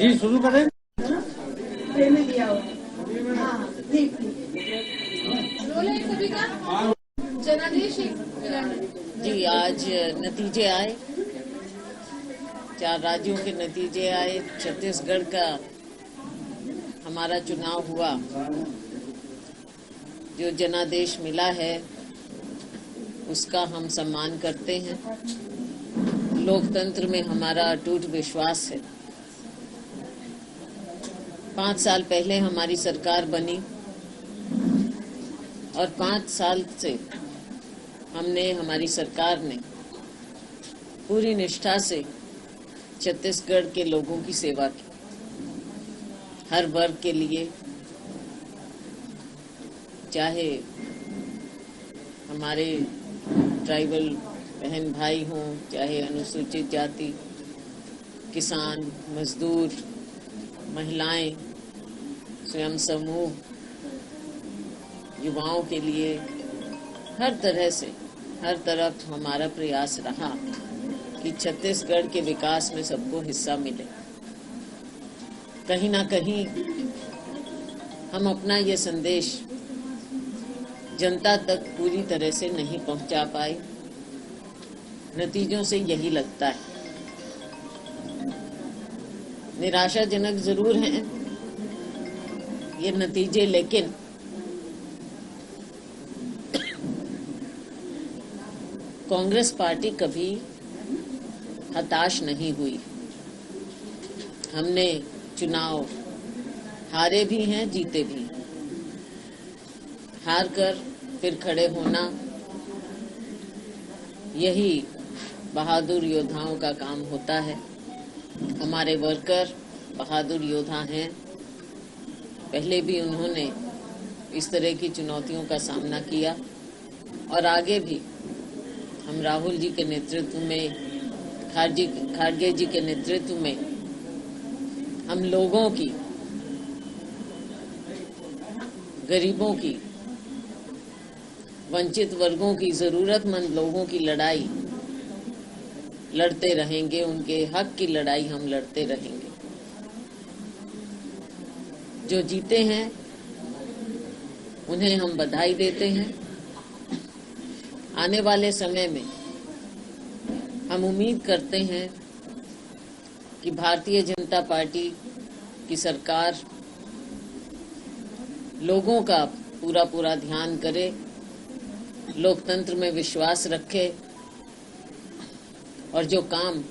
जी शुरू करें। जी आज नतीजे आए, 4 राज्यों के नतीजे आए। छत्तीसगढ़ का हमारा चुनाव हुआ। जो जनादेश मिला है उसका हम सम्मान करते हैं। लोकतंत्र में हमारा अटूट विश्वास है। 5 साल पहले हमारी सरकार बनी और 5 साल से हमारी सरकार ने पूरी निष्ठा से छत्तीसगढ़ के लोगों की सेवा की। हर वर्ग के लिए, चाहे हमारे ट्राइबल बहन भाई हों, चाहे अनुसूचित जाति, किसान, मजदूर, महिलाएं, स्वयं समूह, युवाओं के लिए, हर तरह से हर तरफ हमारा प्रयास रहा कि छत्तीसगढ़ के विकास में सबको हिस्सा मिले। कहीं ना कहीं हम अपना ये संदेश जनता तक पूरी तरह से नहीं पहुंचा पाए। नतीजों से यही लगता है। निराशाजनक जरूर हैं ये नतीजे, लेकिन कांग्रेस पार्टी कभी हताश नहीं हुई। हमने चुनाव हारे भी हैं, जीते भी। हार कर फिर खड़े होना, यही बहादुर योद्धाओं का काम होता है। हमारे वर्कर बहादुर योद्धा हैं। पहले भी उन्होंने इस तरह की चुनौतियों का सामना किया और आगे भी हम राहुल जी के नेतृत्व में, खारगे जी के नेतृत्व में हम लोगों की, गरीबों की, वंचित वर्गों की, जरूरतमंद लोगों की लड़ाई लड़ते रहेंगे। उनके हक की लड़ाई हम लड़ते रहेंगे। जो जीते हैं उन्हें हम बधाई देते हैं। आने वाले समय में हम उम्मीद करते हैं कि भारतीय जनता पार्टी की सरकार लोगों का पूरा ध्यान करे, लोकतंत्र में विश्वास रखे और जो काम,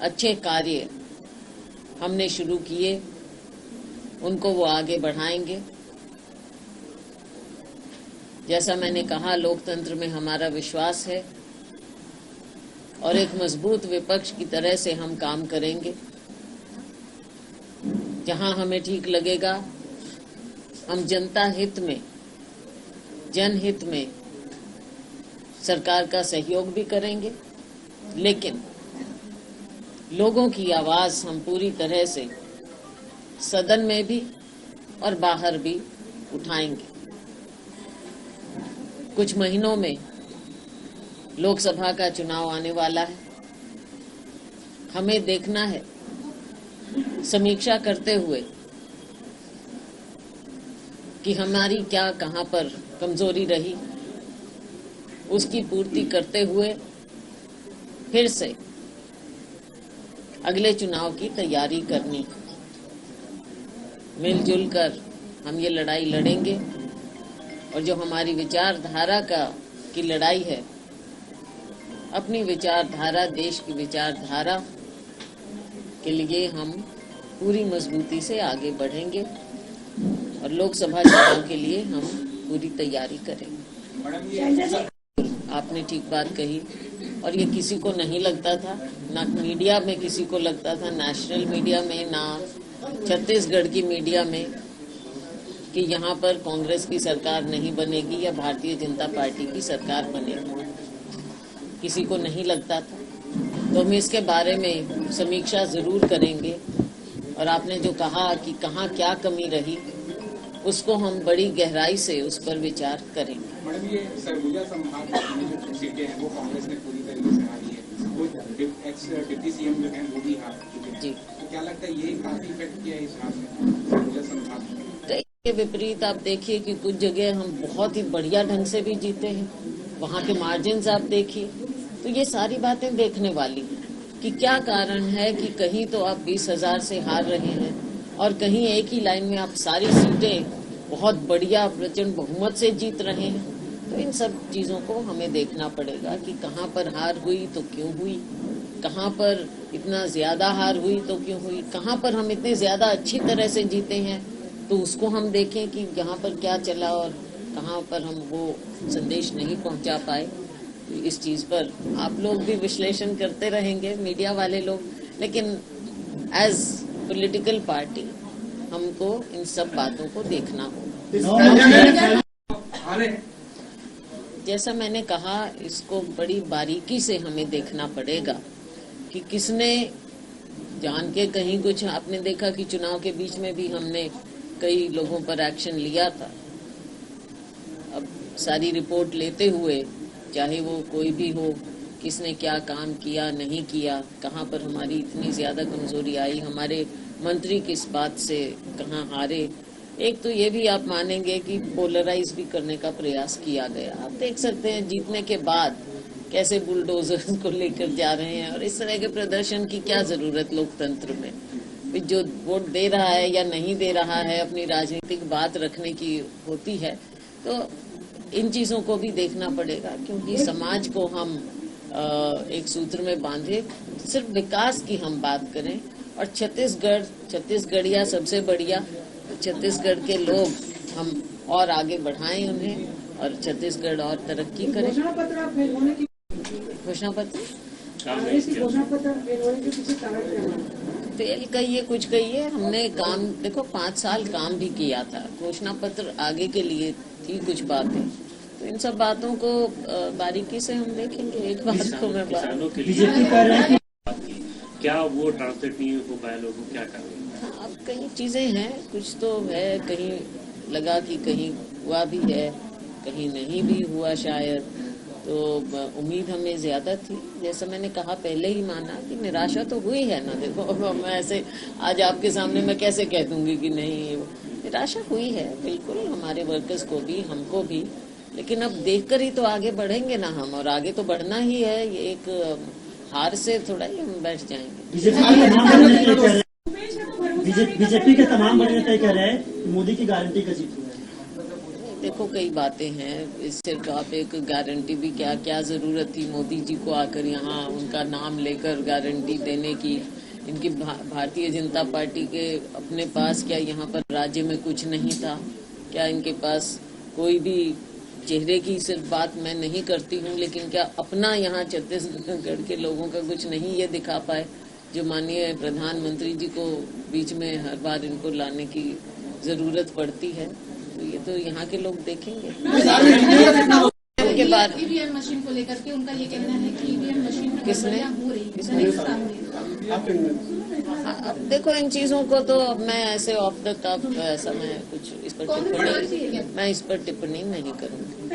अच्छे कार्य हमने शुरू किए उनको वो आगे बढ़ाएंगे। जैसा मैंने कहा, लोकतंत्र में हमारा विश्वास है और एक मजबूत विपक्ष की तरह से हम काम करेंगे। जहां हमें ठीक लगेगा हम जनता हित में, जनहित में सरकार का सहयोग भी करेंगे, लेकिन लोगों की आवाज हम पूरी तरह से सदन में भी और बाहर भी उठाएंगे। कुछ महीनों में लोकसभा का चुनाव आने वाला है। हमें देखना है, समीक्षा करते हुए, कि हमारी क्या, कहां पर कमजोरी रही, उसकी पूर्ति करते हुए फिर से अगले चुनाव की तैयारी करनी। मिलजुल कर हम ये लड़ाई लड़ेंगे और जो हमारी विचारधारा की लड़ाई है, अपनी विचारधारा, देश की विचारधारा के लिए हम पूरी मजबूती से आगे बढ़ेंगे और लोकसभा चुनाव के लिए हम पूरी तैयारी करेंगे। आपने ठीक बात कही और ये किसी को नहीं लगता था, ना मीडिया में किसी को लगता था, नेशनल मीडिया में, ना छत्तीसगढ़ की मीडिया में, कि यहाँ पर कांग्रेस की सरकार नहीं बनेगी या भारतीय जनता पार्टी की सरकार बनेगी। किसी को नहीं लगता था। तो हम इसके बारे में समीक्षा जरूर करेंगे और आपने जो कहा कि कहाँ क्या कमी रही, उसको हम बड़ी गहराई से उस पर विचार करेंगे। मैडम, ये सरगुजा संभाग में जो सीटें हैं वो कांग्रेस ने पूरी तरीके से हारी है। वो एक्स डिप्टी सीएम जो है वो भी हार चुके हैं जी। तो क्या लगता है ये काफी इफेक्ट किया है इस हार में संभाग में? के विपरीत आप देखिए कि कुछ जगह हम बहुत ही बढ़िया ढंग से भी जीते हैं, वहाँ के मार्जिन्स आप देखिए। तो ये सारी बातें देखने वाली हैं कि क्या कारण है कि कहीं तो आप 20,000 से हार रहे हैं और कहीं एक ही लाइन में आप सारी सीटें बहुत बढ़िया प्रचंड बहुमत से जीत रहे हैं। तो इन सब चीज़ों को हमें देखना पड़ेगा कि कहाँ पर हार हुई तो क्यों हुई, कहाँ पर इतना ज़्यादा हार हुई तो क्यों हुई, कहाँ पर हम इतने ज़्यादा अच्छी तरह से जीते हैं तो उसको हम देखें कि यहाँ पर क्या चला और कहाँ पर हम वो संदेश नहीं पहुँचा पाए। तो इस चीज़ पर आप लोग भी विश्लेषण करते रहेंगे, मीडिया वाले लोग, लेकिन एज पॉलिटिकल पार्टी हमको इन सब बातों को देखना होगा। जैसा मैंने कहा, इसको बड़ी बारीकी से हमें देखना पड़ेगा कि किसने जान के कहीं कुछ। आपने देखा कि चुनाव के बीच में भी हमने कई लोगों पर एक्शन लिया था। अब सारी रिपोर्ट लेते हुए, चाहे वो कोई भी हो, किसने क्या काम किया नहीं किया, कहाँ पर हमारी इतनी ज़्यादा कमजोरी आई, हमारे मंत्री किस बात से कहाँ हारे। एक तो ये भी आप मानेंगे कि पोलराइज भी करने का प्रयास किया गया। आप देख सकते हैं जीतने के बाद कैसे बुलडोजर्स को लेकर जा रहे हैं, और इस तरह के प्रदर्शन की क्या जरूरत लोकतंत्र में। जो वोट दे रहा है या नहीं दे रहा है, अपनी राजनीतिक बात रखने की होती है। तो इन चीज़ों को भी देखना पड़ेगा, क्योंकि समाज को हम एक सूत्र में बांधे, सिर्फ विकास की हम बात करें और छत्तीसगढ़िया सबसे बढ़िया, तो छत्तीसगढ़ के लोग हम और आगे बढ़ाएं उन्हें और छत्तीसगढ़ और तरक्की करें। घोषणा पत्र फेल कहिए कुछ कहिए, हमने काम देखो 5 साल काम भी किया था। घोषणा पत्र आगे के लिए थी कुछ बातें, तो इन सब बातों को बारीकी से हम देखेंगे। एक बात को मैं बीजेपी कर रहे हैं क्या वो ट्रांसलेट नहीं हो पाया, लोगों क्या करें? अब कई चीजें हैं, कुछ तो है, कहीं लगा कि कहीं हुआ भी है, कहीं नहीं भी हुआ शायद। तो उम्मीद हमें ज्यादा थी, जैसा मैंने कहा पहले ही माना कि निराशा तो हुई है ना। देखो मैं ऐसे आज आपके सामने मैं कैसे कह दूंगी कि नहीं, निराशा हुई है बिल्कुल, हमारे वर्कर्स को भी हमको भी। लेकिन अब देखकर ही तो आगे बढ़ेंगे ना हम, और आगे तो बढ़ना ही है। ये एक हार से थोड़ा ही हम बैठ जाएंगे। बीजेपी के तमाम बड़े नेता कह रहे हैं मोदी की गारंटी का जीत हुआ है। देखो कई बातें हैं, सिर्फ आप एक गारंटी भी क्या क्या जरूरत थी मोदी जी को आकर यहाँ उनका नाम लेकर गारंटी देने की। इनकी भारतीय जनता पार्टी के अपने पास क्या यहाँ पर राज्य में कुछ नहीं था क्या? इनके पास कोई भी चेहरे की सिर्फ बात मैं नहीं करती हूँ, लेकिन क्या अपना यहाँ छत्तीसगढ़ के लोगों का कुछ नहीं ये दिखा पाए, जो माननीय प्रधानमंत्री जी को बीच में हर बार इनको लाने की जरूरत पड़ती है। तो ये तो यहाँ के लोग देखेंगे। के बाद ईवीएम मशीन को लेकर के उनका ये कहना है कि ईवीएम मशीन में किसने हो रही अब देखो इन चीजों को तो अब मैं ऐसे ऑफ द कफ ऐसा मैं कुछ इस पर टिप्पणी नहीं करूँगी।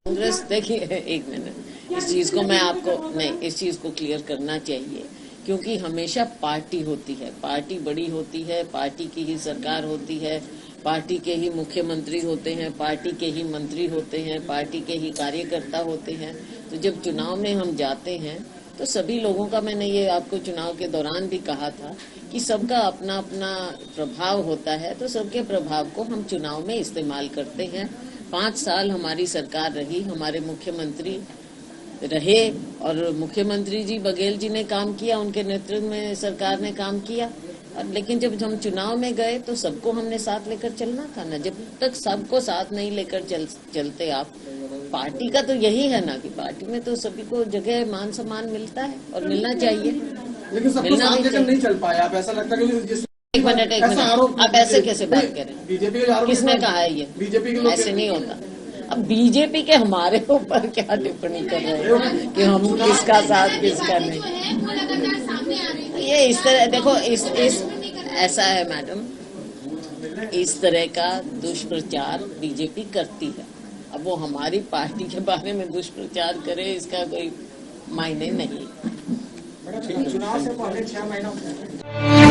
कांग्रेस देखिए, एक मिनट, इस चीज को मैं आपको नहीं, इस चीज को क्लियर करना चाहिए, क्योंकि हमेशा पार्टी होती है, पार्टी बड़ी होती है, पार्टी की ही सरकार होती है, पार्टी के ही मुख्यमंत्री होते हैं, पार्टी के ही मंत्री होते हैं, पार्टी के ही कार्यकर्ता होते हैं। तो जब चुनाव में हम जाते हैं तो सभी लोगों का, मैंने ये आपको चुनाव के दौरान भी कहा था कि सबका अपना अपना प्रभाव होता है, तो सबके प्रभाव को हम चुनाव में इस्तेमाल करते हैं। 5 साल हमारी सरकार रही, हमारे मुख्यमंत्री रहे और मुख्यमंत्री जी बघेल जी ने काम किया, उनके नेतृत्व में सरकार ने काम किया। लेकिन जब हम चुनाव में गए तो सबको हमने साथ लेकर चलना था ना। जब तक सबको साथ नहीं लेकर चलते आप, पार्टी का तो यही है ना कि पार्टी में तो सभी को जगह मान सम्मान मिलता है और मिलना चाहिए। लेकिन सबको साथ लेकर नहीं चल पाया, आप ऐसा लगता है कि एक मिनट आप ऐसे कैसे बात करें? बीजेपी किसने कहा है ये? बीजेपी के लोग ऐसे नहीं होता। अब बीजेपी के हमारे ऊपर क्या टिप्पणी कर रहे हो कि हम किसका साथ किसका नहीं? ये इस तरह देखो, इस ऐसा है मैडम, इस तरह का दुष्प्रचार बीजेपी करती है। अब वो हमारी पार्टी के बारे में दुष्प्रचार करे, इसका कोई मायने नहीं। चुनाव से पहले 6 महीना